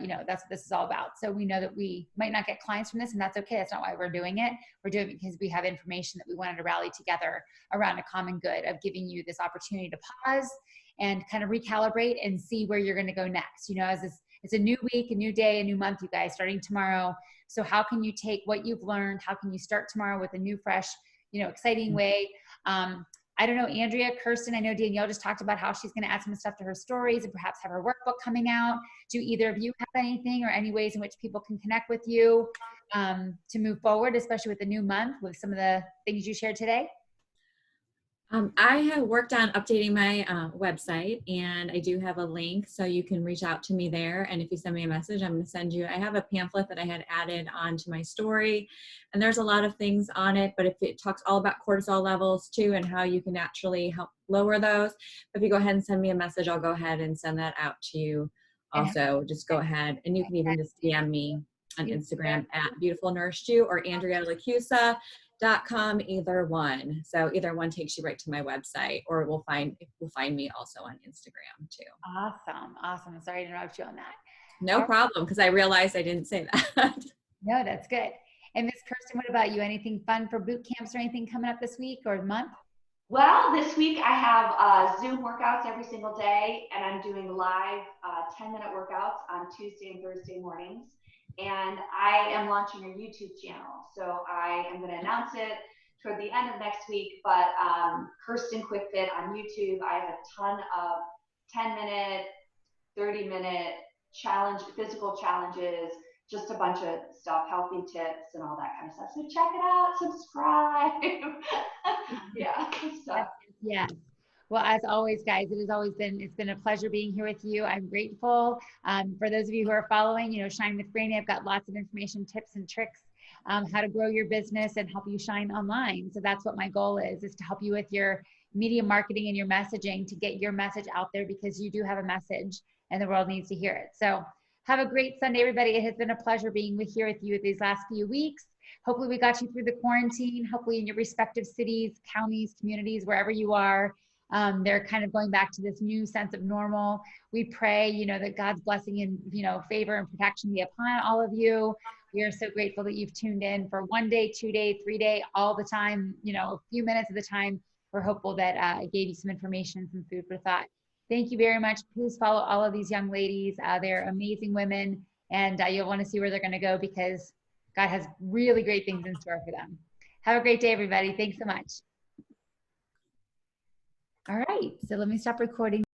this is all about. So we know that we might not get clients from this, and that's okay. That's not why we're doing it. We're doing it because we have information that we wanted to rally together around a common good of giving you this opportunity to pause and kind of recalibrate and see where you're going to go next. As it's a new week, a new day, a new month, you guys, starting tomorrow. So how can you take what you've learned? How can you start tomorrow with a new, fresh, exciting way? I don't know, Andrea, Kirsten, I know Danielle just talked about how she's going to add some stuff to her stories and perhaps have her workbook coming out. Do either of you have anything or any ways in which people can connect with you to move forward, especially with the new month, with some of the things you shared today? I have worked on updating my website, and I do have a link, so you can reach out to me there. And if you send me a message, I'm going to send you, I have a pamphlet that I had added onto my story, and there's a lot of things on it, but if it talks all about cortisol levels too, and how you can naturally help lower those. If you go ahead and send me a message, I'll go ahead and send that out to you. Also, just go ahead, and you can even just DM me on Instagram at Beautiful Nourished You or Andrea LaChiusa.com, either one. So either one takes you right to my website, or it will find me also on Instagram too. Awesome. I'm sorry to interrupt you on that. No problem, because I realized I didn't say that. No, that's good. And Miss Kirsten, what about you? Anything fun for boot camps or anything coming up this week or month? Well, this week I have Zoom workouts every single day, and I'm doing live 10-minute workouts on Tuesday and Thursday mornings. And I am launching a YouTube channel. So I am going to announce it toward the end of next week, but Kirsten Quick Fit on YouTube. I have a ton of 10-minute, 30-minute physical challenges, just a bunch of stuff, healthy tips and all that kind of stuff. So check it out, subscribe. Yeah. Stuff. Yeah. Well, as always, guys, it's been a pleasure being here with you. I'm grateful. For those of you who are following, Shine with Frannie, I've got lots of information, tips and tricks, how to grow your business and help you shine online. So that's what my goal is to help you with your media marketing and your messaging, to get your message out there, because you do have a message and the world needs to hear it. So have a great Sunday, everybody. It has been a pleasure being here with you these last few weeks. Hopefully we got you through the quarantine, hopefully in your respective cities, counties, communities, wherever you are. They're kind of going back to this new sense of normal. We pray, you know, that God's blessing and, you know, favor and protection be upon all of you. We are so grateful that you've tuned in for 1 day, 2 day, 3 day, all the time, you know, a few minutes at a time. We're hopeful that I gave you some information, some food for thought. Thank you very much. Please follow all of these young ladies. They're amazing women, and you'll want to see where they're going to go because God has really great things in store for them. Have a great day, everybody. Thanks so much. All right, so let me stop recording.